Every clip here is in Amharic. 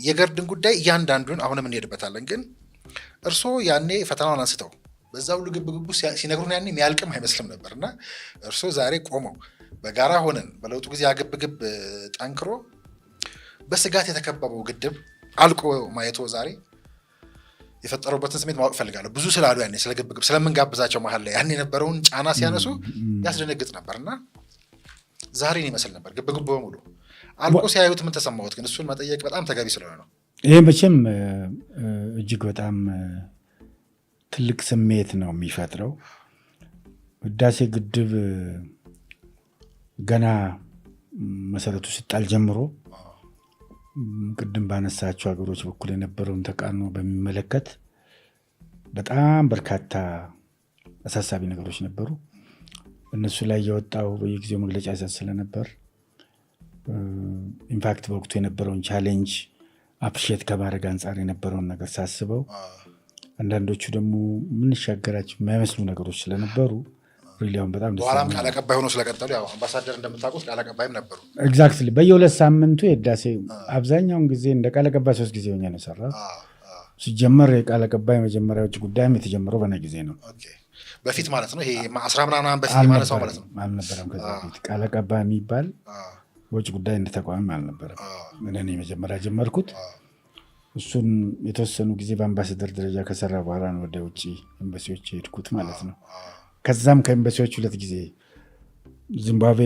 የገርድን ጉዳይ እያንዳንዱን አሁንም እንሄድበታለን። ግን እርሶ ያኔ ፈተናውን አንስተው በዛው ግብግቡ ሲነግሩን ያኔ የሚያልቅም አይመስልም ነበርና እርሶ ዛሬ ቆመው በጋራ ሆነን በለውጡ ጊዜ አግብግብ ጠንክሮ በስጋት የተከበበው ግድብ አልቆ ማየቶ ዛሬ የፈጠሩበትን ስሜት ማወቅ ፈልጋለሁ። ብዙ ስላሉ ያኔ ስለ ግብግብ ስለምንጋብዛቸው መሀል ላይ ያኔ የነበረውን ጫና ሲያነሱ ያስደነግጥ ነበርና ዛሬን ይመስል ነበር ግብግቡ በሙሉ አልቆ ሲያዩት ምን ተሰማዎት? ግን እሱን መጠየቅ በጣም ተገቢ ስለሆነ ነው። ይሄ መቼም እጅግ በጣም ትልቅ ስሜት ነው የሚፈጥረው። ህዳሴ ግድብ ገና መሰረቱ ሲጣል ጀምሮ ቅድም ባነሳቸው ሀገሮች በኩል የነበረውን ተቃርኖ በሚመለከት በጣም በርካታ አሳሳቢ ነገሮች ነበሩ። እነሱ ላይ የወጣው በየጊዜው መግለጫ ይሰጥ ስለነበር ኢንፋክት በወቅቱ የነበረውን ቻሌንጅ አፕሪሼት ከማድረግ አንጻር የነበረውን ነገር ሳስበው አንዳንዶቹ ደግሞ ምንሻገራቸው የማይመስሉ ነገሮች ስለነበሩ ሪሊያውን በጣም ደስ በኋላም ቃል አቀባይ ሆኖ ስለቀጠሉ ያው አምባሳደር እንደምታውቁት ቃል አቀባይም ነበሩ። ኤግዛክትሊ በየሁለት ሳምንቱ የህዳሴ አብዛኛውን ጊዜ እንደ ቃል አቀባይ 3 ጊዜ ሆኜ ነው የሰራሁት። ሲጀመር የቃል አቀባይ መጀመሪያ ውጭ ጉዳይም የተጀመረው በነ ጊዜ ነው። በፊት ማለት ነው። ይሄ 10 ምናምን በፊት ማለት ነው ማለት ነው አልነበረም። ከዛ በፊት ቃል አቀባይ የሚባል ውጭ ጉዳይ እንደ ተቋም አልነበረም። እኔ መጀመሪያ ጀመርኩት። እሱን የተወሰኑ ጊዜ በአምባሳደር ደረጃ ከሰራ በኋላ ነው ወደ ውጭ ኤምባሲዎች የሄድኩት ማለት ነው። ከዛም ከኤምባሲዎች 2 ጊዜ ዚምባብዌ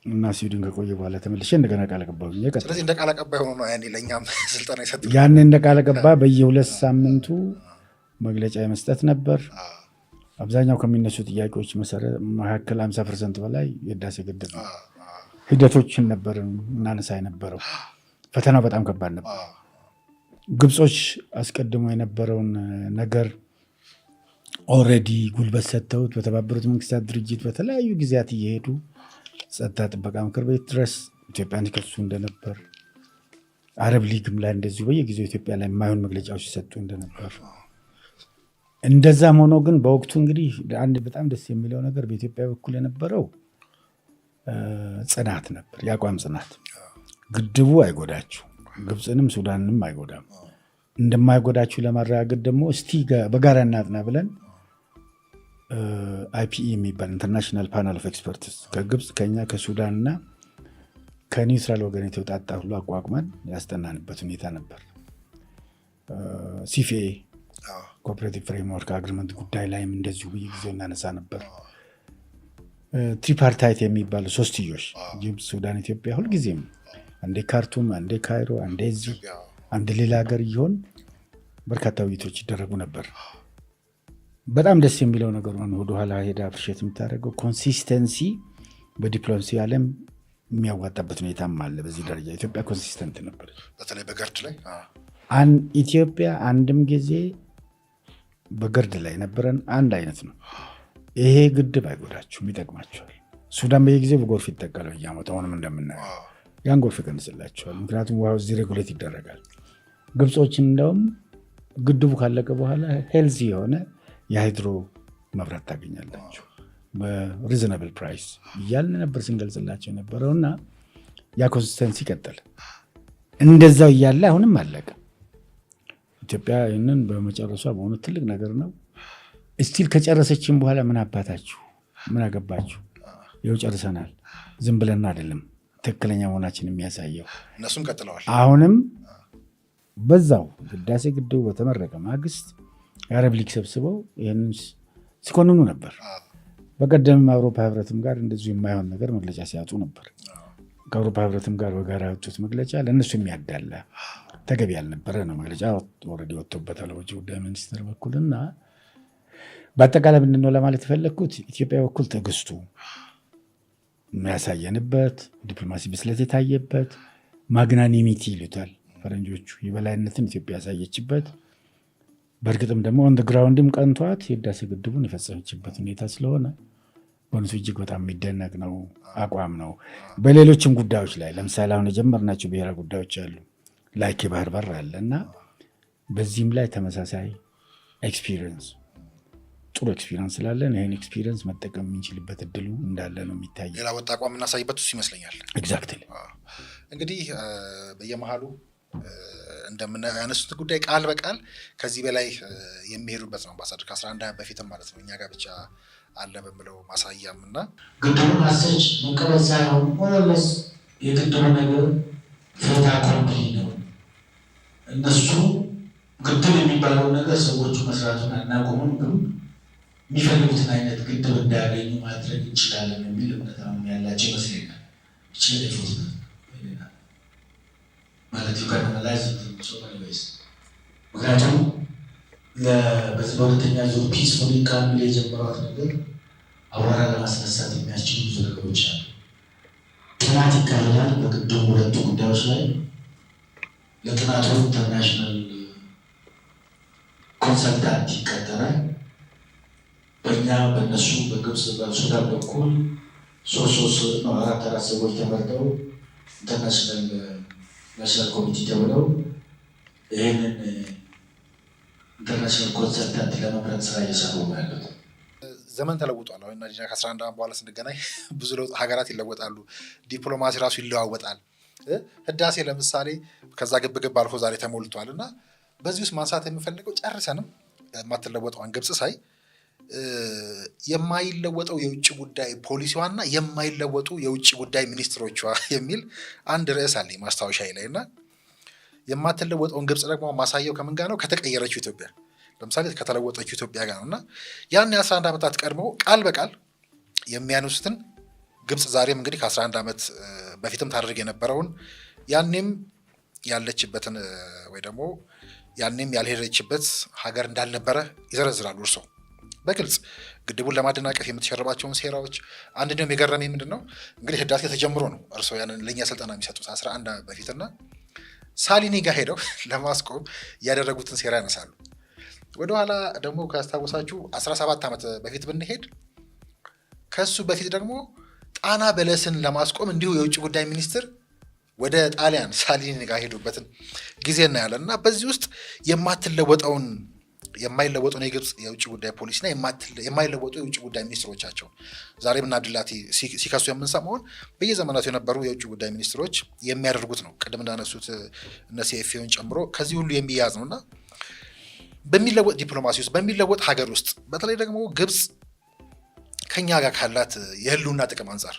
እና ስዊድን ከቆየ በኋላ ተመልሼ እንደገና ቃል አቀባይ ሆኜ ቀጠልኩ። ስለዚህ እንደ ቃል አቀባይ ሆኖ ነው ያኔ ለኛም ስልጣን ይሰጥ ያኔ እንደ ቃል አቀባይ በየ2 ሳምንቱ መግለጫ የመስጠት ነበር። አብዛኛው ከሚነሱ ጥያቄዎች መካከል 50% በላይ የህዳሴ ግድብ ሂደቶችን ነበር እናነሳ የነበረው። ፈተናው በጣም ከባድ ነበር። ግብጾች አስቀድሞ የነበረውን ነገር ኦልሬዲ ጉልበት ሰጥተውት በተባበሩት መንግስታት ድርጅት በተለያዩ ጊዜያት እየሄዱ ጸጥታ ጥበቃ ምክር ቤት ድረስ ኢትዮጵያን ይከሱ እንደነበር፣ አረብ ሊግም ላይ እንደዚሁ በየጊዜው ኢትዮጵያ ላይ የማይሆን መግለጫዎች ሲሰጡ እንደነበር፣ እንደዛም ሆኖ ግን በወቅቱ እንግዲህ አንድ በጣም ደስ የሚለው ነገር በኢትዮጵያ በኩል የነበረው ጽናት ነበር፣ የአቋም ጽናት። ግድቡ አይጎዳችሁ፣ ግብፅንም ሱዳንንም አይጎዳም። እንደማይጎዳችሁ ለማረጋገጥ ደግሞ እስቲ በጋራ እናጥና ብለን አይፒኢ የሚባል ኢንተርናሽናል ፓናል ኦፍ ኤክስፐርትስ ከግብፅ ከኛ ከሱዳንና ከኒውትራል ወገን የተውጣጣ ሁሉ አቋቁመን ያስጠናንበት ሁኔታ ነበር። ሲፒኤ ኮኦፐሬቲቭ ፍሬምወርክ አግሪመንት ጉዳይ ላይም እንደዚሁ በየጊዜው እናነሳ ነበር። ትሪፓርታይት የሚባሉ 3ትዮሽ ግብፅ፣ ሱዳን፣ ኢትዮጵያ ሁልጊዜም አንዴ ካርቱም፣ አንዴ ካይሮ፣ አንዴ እዚህ፣ አንድ ሌላ ሀገር እየሆን በርካታ ውይይቶች ይደረጉ ነበር። በጣም ደስ የሚለው ነገር ነው ወደኋላ ሄዳ አፕሪሼት የምታደርገው ኮንሲስተንሲ በዲፕሎማሲ ዓለም የሚያዋጣበት ሁኔታም አለ። በዚህ ደረጃ ኢትዮጵያ ኮንሲስተንት ነበር። በተለይ በገርድ ላይ ኢትዮጵያ አንድም ጊዜ በገርድ ላይ ነበረን አንድ አይነት ነው። ይሄ ግድብ አይጎዳችሁም፣ ይጠቅማቸዋል። ሱዳን በየጊዜው በጎርፍ ይጠቃል በየዓመቱ። አሁንም እንደምናየው ያን ጎርፍ ይቀንስላቸዋል፣ ምክንያቱም ውሃው እዚህ ሬጉሌት ይደረጋል። ግብጾችን እንደውም ግድቡ ካለቀ በኋላ ሄልዚ የሆነ የሃይድሮ መብራት ታገኛላችሁ በሪዝናብል ፕራይስ እያልን ነበር ስንገልጽላቸው የነበረውና ያ ኮንሲስተንሲ ቀጠለ። እንደዛው እያለ አሁንም አለቀ። ኢትዮጵያ ይህንን በመጨረሷ በሆነ ትልቅ ነገር ነው። እስቲል ከጨረሰችን በኋላ ምን አባታችሁ ምን አገባችሁ፣ ይኸው ጨርሰናል፣ ዝም ብለን አይደለም ትክክለኛ መሆናችን የሚያሳየው። እነሱም ቀጥለዋል። አሁንም በዛው ህዳሴ ግድቡ በተመረቀ ማግስት የአረብ ሊግ ሰብስበው ይህንን ሲኮንኑ ነበር። በቀደምም አውሮፓ ህብረትም ጋር እንደዚሁ የማይሆን ነገር መግለጫ ሲያጡ ነበር። ከአውሮፓ ህብረትም ጋር በጋራ ያወጡት መግለጫ ለእነሱ የሚያዳላ ተገቢ ያልነበረ ነው። መግለጫ ኦልሬዲ ወጥቶበታል በውጭ ጉዳይ ሚኒስትር በኩልና በአጠቃላይ ምንድነው ለማለት የፈለግኩት ኢትዮጵያ በኩል ትዕግስቱ የሚያሳየንበት ዲፕሎማሲ ብስለት የታየበት ማግናኒሚቲ ይሉታል ፈረንጆቹ የበላይነትን ኢትዮጵያ ያሳየችበት በእርግጥም ደግሞ ኦን ግራውንድም ቀንቷት የህዳሴ ግድቡን የፈጸመችበት ሁኔታ ስለሆነ በእውነቱ እጅግ በጣም የሚደነቅ ነው፣ አቋም ነው። በሌሎችም ጉዳዮች ላይ ለምሳሌ አሁን የጀመርናቸው ብሔራዊ ጉዳዮች አሉ፣ ላይክ የባህር በር አለ እና በዚህም ላይ ተመሳሳይ ኤክስፒሪየንስ ጥሩ ኤክስፒሪየንስ ስላለን ይህን ኤክስፒሪየንስ መጠቀም የምንችልበት እድሉ እንዳለ ነው የሚታይ። ሌላ ወጥ አቋም እናሳይበት እሱ ይመስለኛል። ኤግዛክትሊ። እንግዲህ በየመሃሉ እንደምናነሱት ጉዳይ ቃል በቃል ከዚህ በላይ የሚሄዱበት ነው። አምባሳደር ከ11 ዓመት በፊትም ማለት ነው እኛ ጋር ብቻ አለ በምለው ማሳያም እና ግድቡን አሰች መቀበል ሳይሆን ሞለስ የግድቡ ነገር ፍታ ኮምፕሊ ነው። እነሱ ግድብ የሚባለው ነገር ሰዎቹ መስራቱን አናቆሙም፣ ግን የሚፈልጉትን አይነት ግድብ እንዳያገኙ ማድረግ እንችላለን የሚል እምነት ያላቸው ይመስለኛል። ይችላል ማለት ዩካናላይዝ ሶማሊስ ምክንያቱም በዚህ በሁለተኛ ዙር ፒስፉሊ ካምል የጀመሯት ነገር አቧራ ለማስነሳት የሚያስችሉ ብዙ ነገሮች አሉ። ጥናት ይካሄዳል በግድቡ ሁለቱ ጉዳዮች ላይ። ለጥናቱ ኢንተርናሽናል ኮንሰልታንት ይቀጠራል። በእኛ በእነሱ በግብፅ በሱዳን በኩል አራት ሰዎች ተመርጠው ኢንተርናሽናል ናሽናል ኮሚቴ ተብለው ይህንን ኢንተርናሽናል ኮንሰልታንት ለመምረጥ ስራ እየሰሩ ነው ያሉት። ዘመን ተለውጧል። አሁን እና ከ11 ዓመት በኋላ ስንገናኝ ብዙ ለውጥ ሀገራት ይለወጣሉ፣ ዲፕሎማሲ ራሱ ይለዋወጣል። ህዳሴ ለምሳሌ ከዛ ግብግብ አልፎ ዛሬ ተሞልቷል እና በዚህ ውስጥ ማንሳት የምፈልገው ጨርሰንም የማትለወጠዋን ግብፅ ሳይ የማይለወጠው የውጭ ጉዳይ ፖሊሲዋና የማይለወጡ የውጭ ጉዳይ ሚኒስትሮቿ የሚል አንድ ርዕስ አለኝ ማስታወሻ ላይ እና የማትለወጠውን ግብፅ ደግሞ ማሳየው ከምን ጋር ነው? ከተቀየረችው ኢትዮጵያ ለምሳሌ ከተለወጠችው ኢትዮጵያ ጋር ነው እና ያን የ11 ዓመታት ቀድመው ቃል በቃል የሚያነሱትን ግብፅ ዛሬም እንግዲህ ከ11 ዓመት በፊትም ታደርግ የነበረውን ያኔም ያለችበትን ወይ ደግሞ ያኔም ያልሄደችበት ሀገር እንዳልነበረ ይዘረዝራሉ። እርሶ በግልጽ ግድቡን ለማደናቀፍ የምትሸርባቸውን ሴራዎች አንድ ነው። የገረመኝ ምንድን ነው እንግዲህ ህዳሴ ተጀምሮ ነው እርሶ ያንን ለእኛ ስልጠና የሚሰጡት 11 ዓመት በፊትና ሳሊኒ ጋር ሄደው ለማስቆም ያደረጉትን ሴራ ያነሳሉ። ወደኋላ ደግሞ ካስታወሳችሁ 17 ዓመት በፊት ብንሄድ ከሱ በፊት ደግሞ ጣና በለስን ለማስቆም እንዲሁ የውጭ ጉዳይ ሚኒስትር ወደ ጣሊያን ሳሊኒ ጋር ሄዱበትን ጊዜ እናያለን እና በዚህ ውስጥ የማይለወጠውን የግብፅ የውጭ ጉዳይ ፖሊሲና የማይለወጡ የውጭ ጉዳይ ሚኒስትሮቻቸው ዛሬ ብን አብድላቲ ሲከሱ የምንሰማውን በየዘመናቱ የነበሩ የውጭ ጉዳይ ሚኒስትሮች የሚያደርጉት ነው። ቅድም እንዳነሱት እነ ሲኤፍኤውን ጨምሮ ከዚህ ሁሉ የሚያዝ ነው እና በሚለወጥ ዲፕሎማሲ ውስጥ በሚለወጥ ሀገር ውስጥ በተለይ ደግሞ ግብፅ ከኛ ጋር ካላት የህልውና ጥቅም አንጻር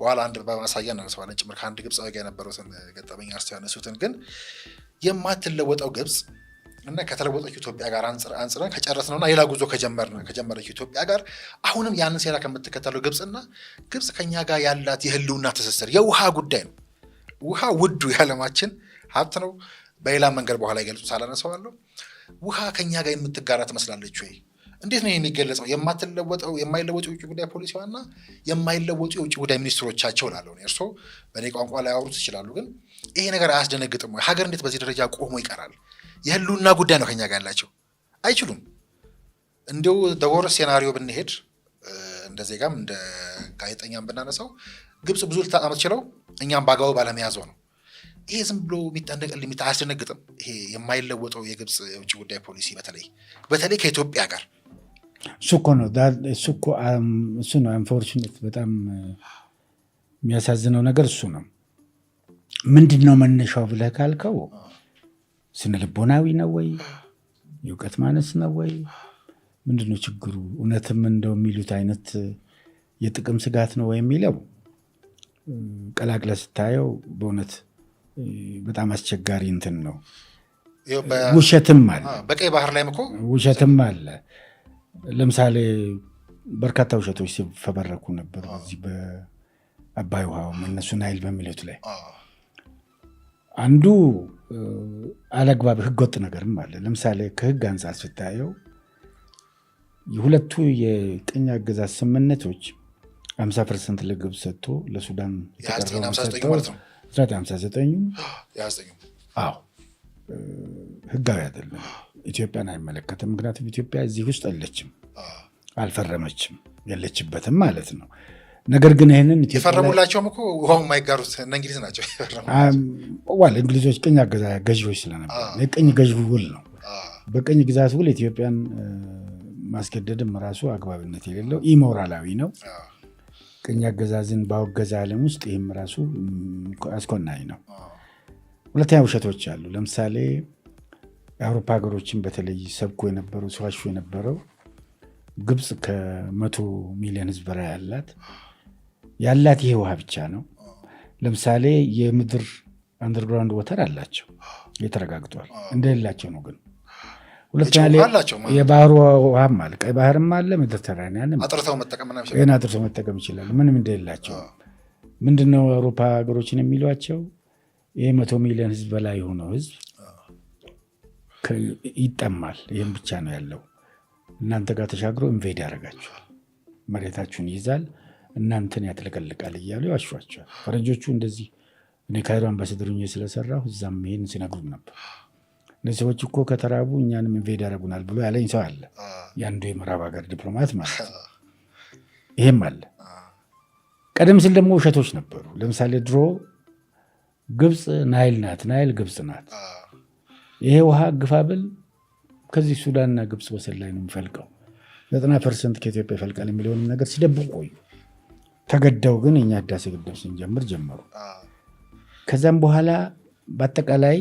በኋላ አንድ በማሳያ እናነሳዋለን ጭምር ከአንድ ግብፃዊ ጋር የነበሩትን ገጠመኝ አርስተው ያነሱትን ግን የማትለወጠው ግብፅ እና ከተለወጠች ኢትዮጵያ ጋር አንጽረን ከጨረስነውና ሌላ ጉዞ ከጀመረች ኢትዮጵያ ጋር አሁንም ያንን ሴራ ከምትከተለው ግብፅና ግብፅ ከኛ ጋር ያላት የህልውና ትስስር የውሃ ጉዳይ ነው። ውሃ ውዱ የዓለማችን ሀብት ነው። በሌላ መንገድ በኋላ ይገልጹት አላነሳዋለሁ። ውሃ ከኛ ጋር የምትጋራ ትመስላለች ወይ? እንዴት ነው የሚገለጸው? የማይለወጡ የውጭ ጉዳይ ፖሊሲዋና የማይለወጡ የውጭ ጉዳይ ሚኒስትሮቻቸው ላለው ነው። እርስዎ በእኔ ቋንቋ ላይ ያወሩት ይችላሉ፣ ግን ይሄ ነገር አያስደነግጥም ወይ? ሀገር እንዴት በዚህ ደረጃ ቆሞ ይቀራል? የህልውና ጉዳይ ነው ከኛ ጋር ያላቸው። አይችሉም። እንዲሁ ደወር ሴናሪዮ ብንሄድ እንደ ዜጋም እንደ ጋዜጠኛም ብናነሳው ግብፅ ብዙ ልታጣ የምትችለው እኛም በአግባቡ ባለመያዘው ነው። ይሄ ዝም ብሎ የሚጠነቀል አያስደነግጥም? ይሄ የማይለወጠው የግብፅ የውጭ ጉዳይ ፖሊሲ በተለይ ከኢትዮጵያ ጋር እሱ ነው አንፎርቹኔት። በጣም የሚያሳዝነው ነገር እሱ ነው። ምንድን ነው መነሻው ብለህ ካልከው ስነ ልቦናዊ ነው ወይ የእውቀት ማነስ ነው ወይ ምንድን ነው ችግሩ? እውነትም እንደው የሚሉት አይነት የጥቅም ስጋት ነው ወይ የሚለው ቀላቅለ ስታየው በእውነት በጣም አስቸጋሪ እንትን ነው። ውሸትም አለ፣ በቀይ ባህር ላይ እኮ ውሸትም አለ። ለምሳሌ በርካታ ውሸቶች ሲፈበረኩ ነበር በዚህ በአባይ ውሃው እነሱ ናይል በሚሉት ላይ። አንዱ አለግባብ ህገወጥ ነገርም አለ። ለምሳሌ ከህግ አንጻር ስታየው የሁለቱ የቅኝ አገዛዝ ስምምነቶች 50% ለግብፅ ሰጥቶ ለሱዳን የተቀረው ሰጥቶ 1959 አዎ ህጋዊ አይደለም። ኢትዮጵያን አይመለከትም። ምክንያቱም ኢትዮጵያ እዚህ ውስጥ የለችም፣ አልፈረመችም፣ የለችበትም ማለት ነው። ነገር ግን ይህንን የፈረሙላቸውም እኮ ውሃው የማይጋሩት እነ እንግሊዝ ናቸው። እንግሊዞች ቅኝ ገዢዎች ስለነበር የቅኝ ገዢ ውል ነው። በቅኝ ግዛት ውል ኢትዮጵያን ማስገደድም ራሱ አግባብነት የሌለው ኢሞራላዊ ነው። ቅኝ አገዛዝን ባወገዘ ዓለም ውስጥ ይህም ራሱ አስኮናኝ ነው። ሁለተኛ ውሸቶች አሉ። ለምሳሌ የአውሮፓ ሀገሮችን በተለይ ሰብኮ የነበረው ሲዋሹ የነበረው ግብፅ ከ100 ሚሊዮን ህዝብ በላይ ያላት ይሄ ውሃ ብቻ ነው። ለምሳሌ የምድር አንደርግራውንድ ወተር አላቸው የተረጋግጧል፣ እንደሌላቸው ነው ግን። ሁለተኛ የባህሩ ውሃም አለ፣ ቀይ ባህርም አለ፣ ሜዲተራኒያን አጥርተው መጠቀም ይችላሉ። ምንም እንደሌላቸው ምንድነው አውሮፓ ሀገሮችን የሚሏቸው? ይህ 100 ሚሊዮን ህዝብ በላይ የሆነው ህዝብ ይጠማል፣ ይህም ብቻ ነው ያለው። እናንተ ጋር ተሻግሮ ኢንቬድ ያደርጋቸዋል፣ መሬታችሁን ይይዛል፣ እናንተን ያጥለቀልቃል እያሉ ያዋሿቸዋል። ፈረንጆቹ እንደዚህ እኔ ካይሮ አምባሳደር ሆኜ ስለሰራሁ እዛም ይሄን ሲነግሩን ነበር። እነዚህ ሰዎች እኮ ከተራቡ እኛንም ኢንቬድ ያደርጉናል ብሎ ያለኝ ሰው አለ፣ የአንዱ የምዕራብ ሀገር ዲፕሎማት ማለት ነው። ይሄም አለ። ቀደም ሲል ደግሞ ውሸቶች ነበሩ። ለምሳሌ ድሮ ግብፅ ናይል ናት፣ ናይል ግብፅ ናት፣ ይሄ ውሃ ግፋብል ከዚህ ሱዳንና ግብፅ ወሰን ላይ ነው የሚፈልቀው፣ 90% ከኢትዮጵያ ይፈልቃል የሚለውንም ነገር ሲደብቁ ቆዩ። ተገደው ግን እኛ ህዳሴ ግድብ ስንጀምር ጀመሩ። ከዛም በኋላ በአጠቃላይ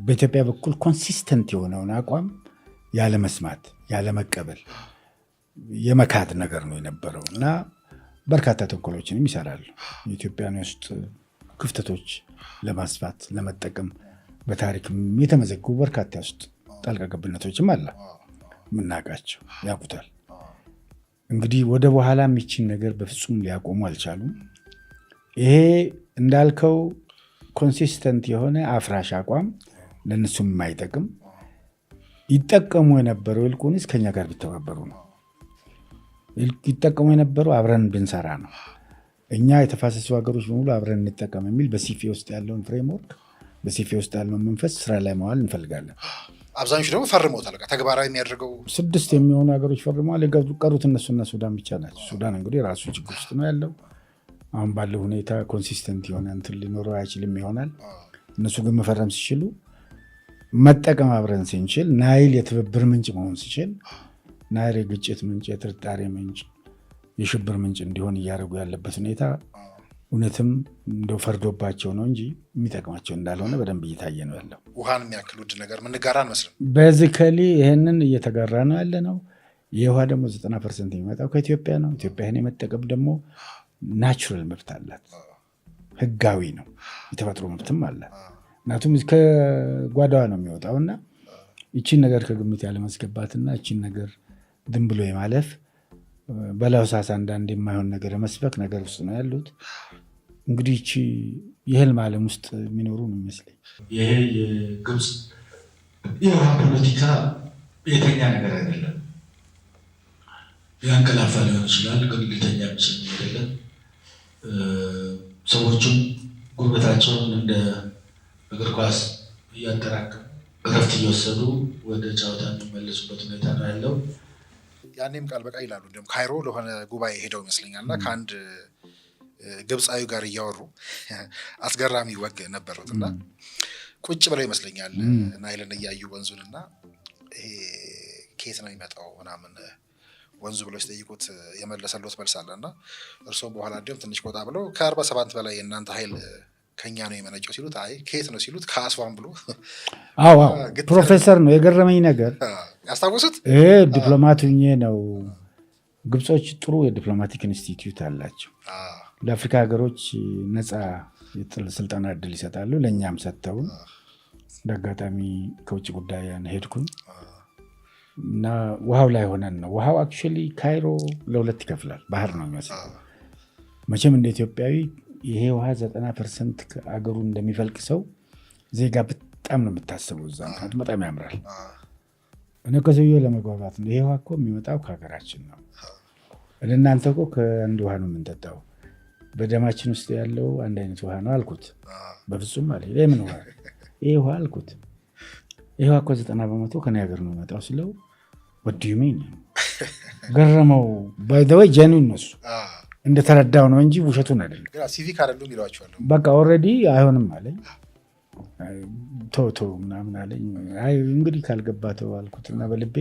በኢትዮጵያ በኩል ኮንሲስተንት የሆነውን አቋም ያለመስማት፣ ያለመቀበል፣ የመካድ ነገር ነው የነበረው እና በርካታ ተንኮሎችንም ይሰራሉ። የኢትዮጵያን ውስጥ ክፍተቶች ለማስፋት ለመጠቀም በታሪክ የተመዘገቡ በርካታ ውስጥ ጣልቃ ገብነቶችም አለ የምናውቃቸው፣ ያውቁታል። እንግዲህ ወደ በኋላ የሚችን ነገር በፍጹም ሊያቆሙ አልቻሉም። ይሄ እንዳልከው ኮንሲስተንት የሆነ አፍራሽ አቋም ለእነሱም የማይጠቅም ይጠቀሙ የነበረው ይልቁንስ ከኛ ጋር ቢተባበሩ ነው። ይጠቀሙ የነበረው አብረን ብንሰራ ነው። እኛ የተፋሰሱ ሀገሮች በሙሉ አብረን እንጠቀም የሚል በሲፌ ውስጥ ያለውን ፍሬምወርክ፣ በሲፌ ውስጥ ያለውን መንፈስ ስራ ላይ መዋል እንፈልጋለን። አብዛኞቹ ደግሞ ፈርመውታል። ተግባራዊ የሚያደርገው 6 የሚሆኑ ሀገሮች ፈርመዋል። የቀሩት እነሱና ሱዳን ብቻ ናቸው። ሱዳን እንግዲህ ራሱ ችግር ውስጥ ነው ያለው። አሁን ባለው ሁኔታ ኮንሲስተንት የሆነ እንትን ሊኖረው አይችልም ይሆናል። እነሱ ግን መፈረም ሲችሉ፣ መጠቀም አብረን ስንችል፣ ናይል የትብብር ምንጭ መሆን ሲችል፣ ናይል የግጭት ምንጭ፣ የጥርጣሬ ምንጭ፣ የሽብር ምንጭ እንዲሆን እያደረጉ ያለበት ሁኔታ እውነትም እንደው ፈርዶባቸው ነው እንጂ የሚጠቅማቸው እንዳልሆነ በደንብ እየታየ ነው ያለው። ውሃን የሚያክል ውድ ነገር ምንጋራ አንመስልም። በዚከሊ ይህንን እየተጋራ ነው ያለ ነው። የውሃ ደግሞ 90% የሚመጣው ከኢትዮጵያ ነው። ኢትዮጵያ ይህን የመጠቀም ደግሞ ናቹራል መብት አላት፣ ህጋዊ ነው፣ የተፈጥሮ መብትም አላት። ምክንያቱም ከጓዳዋ ነው የሚወጣውና ይቺን ነገር ከግምት ያለመስገባትና ይቺን ነገር ዝም ብሎ የማለፍ በላውሳስ አንዳንድ የማይሆን ነገር የመስበክ ነገር ውስጥ ነው ያሉት። እንግዲህ ይቺ የህልም ዓለም ውስጥ የሚኖሩ ነው ይመስለኝ። ይሄ የግብፅ የውሃ ፖለቲካ የተኛ ነገር አይደለም። ያንቀላፋ ሊሆን ይችላል፣ ግን ሊተኛ የሚችል አይደለም። ሰዎቹም ጉልበታቸውን እንደ እግር ኳስ እያጠራቀሙ እረፍት እየወሰዱ ወደ ጨዋታ የሚመለሱበት ሁኔታ ነው ያለው። ያኔም ቃል በቃል ይላሉ። እንዲሁም ካይሮ ለሆነ ጉባኤ ሄደው ይመስለኛል እና ከአንድ ግብፃዊ ጋር እያወሩ አስገራሚ ወግ ነበሩት እና ቁጭ ብለው ይመስለኛል ናይልን እያዩ ወንዙን እና ይሄ ከየት ነው የሚመጣው ምናምን ወንዙ ብለው ሲጠይቁት የመለሰሎት መልስ አለ እና እርስዎም በኋላ እንዲሁም ትንሽ ቆጣ ብለው ከ47 በላይ የእናንተ ኃይል ከኛ ነው የመነጨው ሲሉት፣ አይ ከየት ነው ሲሉት ከአስዋን ብሎ ፕሮፌሰር ነው የገረመኝ ነገር ያስታወሱት። ይሄ ዲፕሎማት ሁኜ ነው። ግብጾች ጥሩ የዲፕሎማቲክ ኢንስቲትዩት አላቸው። ለአፍሪካ ሀገሮች ነፃ ስልጠና እድል ይሰጣሉ። ለእኛም ሰጥተውን በአጋጣሚ ከውጭ ጉዳይ ሄድኩኝ እና ውሃው ላይ ሆነን ነው። ውሃው አክቹዋሊ ካይሮ ለሁለት ይከፍላል። ባህር ነው የሚመስለው። መቼም እንደ ኢትዮጵያዊ ይሄ ውሃ 90% አገሩን እንደሚፈልቅ ሰው ዜጋ በጣም ነው የምታስበው እዛ። ምክንያቱም በጣም ያምራል። እኔ ከሰውዬው ለመግባባት ነው። ይሄ ውሃ እኮ የሚመጣው ከሀገራችን ነው። እናንተ እኮ ከአንድ ውሃ ነው የምንጠጣው። በደማችን ውስጥ ያለው አንድ አይነት ውሃ ነው አልኩት። በፍጹም አለ። ለምን ውሃ ይሄ ውሃ አልኩት። ይሄ ውሃ እኮ 90% ከኔ ሀገር ነው የሚመጣው ስለው ወዲዩሜኝ ገረመው። ባይ ዘ ወይ ጀኑን ነው እሱ እንደተረዳው ነው እንጂ ውሸቱን አይደለም። ሲቪክ አይደሉም ይሏቸዋል። በቃ ኦልሬዲ አይሆንም አለኝ። ቶ ምናምን አለኝ። አይ እንግዲህ ካልገባ ተው አልኩትና በልቤ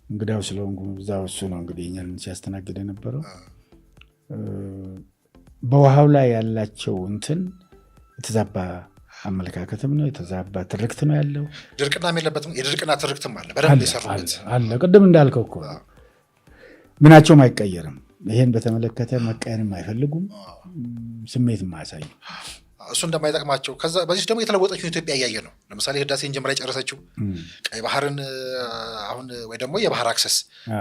እንግዳው ስለሆንኩ እዛው እሱ ነው እንግዲህ እኛን ሲያስተናግድ የነበረው። በውሃው ላይ ያላቸው እንትን የተዛባ አመለካከትም ነው፣ የተዛባ ትርክት ነው ያለው። ድርቅናም የለበትም፣ የድርቅና ትርክትም አለ በደንብ የሰሩበት አለ። ቅድም እንዳልከው እኮ ምናቸውም አይቀየርም። ይሄን በተመለከተ መቀየርም አይፈልጉም፣ ስሜትም አያሳዩ። እሱ እንደማይጠቅማቸው ከዛ በዚህ ደግሞ የተለወጠችው ኢትዮጵያ እያየ ነው። ለምሳሌ ህዳሴን ጀምራ የጨረሰችው ቀይ ባህርን አሁን ወይ ደግሞ የባህር አክሰስ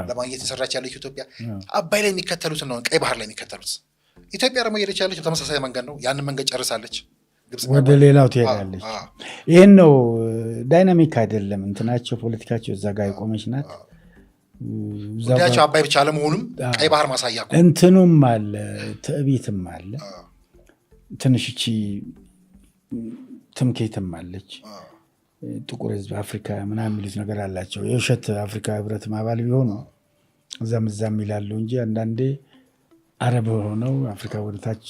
ለማግኘት የሰራች ያለችው ኢትዮጵያ አባይ ላይ የሚከተሉትን ነው ቀይ ባህር ላይ የሚከተሉት። ኢትዮጵያ ደግሞ ሄደች ያለችው ተመሳሳይ መንገድ ነው። ያንን መንገድ ጨርሳለች፣ ወደ ሌላው ትሄዳለች። ይህን ነው ዳይናሚክ አይደለም እንትናቸው፣ ፖለቲካቸው እዛ ጋር የቆመች ናት። ጉዳያቸው አባይ ብቻ አለመሆኑም ቀይ ባህር ማሳያ እንትኑም አለ፣ ትዕቢትም አለ፣ ትንሽ እቺ ትምክህትም አለች። ጥቁር ህዝብ አፍሪካ ምናምን የሚሉት ነገር አላቸው። የውሸት አፍሪካ ህብረት አባል ቢሆኑ እዛም እዛም ይላሉ እንጂ አንዳንዴ አረብ ሆነው አፍሪካ ወደታች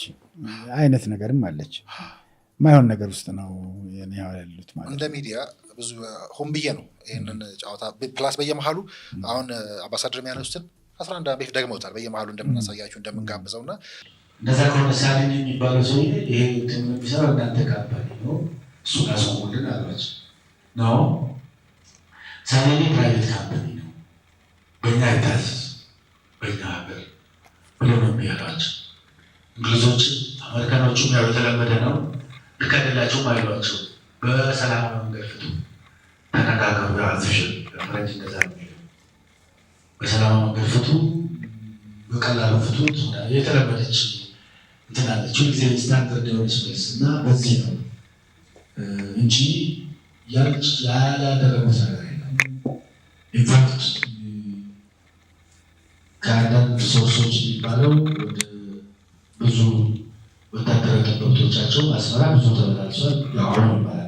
አይነት ነገርም አለች። ማይሆን ነገር ውስጥ ነው ያሉት ማለት እንደ ሚዲያ ብዙ ሆን ብዬ ነው ይህንን ጨዋታ ፕላስ በየመሃሉ አሁን አምባሳደር የሚያነሱትን 11 ዓመት በፊት ደግመውታል። በየመሃሉ እንደምናሳያችሁ እንደምንጋብዘው እና እንደዛ ከሆነ ሳሊን የሚባለው ሰው ይሄ የሚሰራው እናንተ ካምፓኒ ነው እሱን አስቆሙልን አሏቸው። ነው ሳሊን ፕራይቬት ካምፓኒ ነው በእኛ ይታዘዝ በእኛ ሀገር ብሎ ነው የሚያሏቸው። እንግሊዞችን አሜሪካኖቹም ያው የተለመደ ነው ልከደላቸውም አይሏቸው። በሰላም መንገድ ፍቱ ተነጋገሩ። አርቲፊሻል ፍረንች እንደዛ ነው። በሰላም መንገድ ፍቱ፣ በቀላሉ ፍቱት። የተለመደች እንትናለች ሁልጊዜ ስታንዳርድ የሆነች መልስ እና በዚህ ነው እንጂ ያላደረጉት ነገር የለም። ኢንፋክት ከአንዳንድ ሶርሶች የሚባለው ወደ ብዙ ወታደራዊ ጠበብቶቻቸው አስመራ ብዙ ተበላልሷል። አሁን ይባላል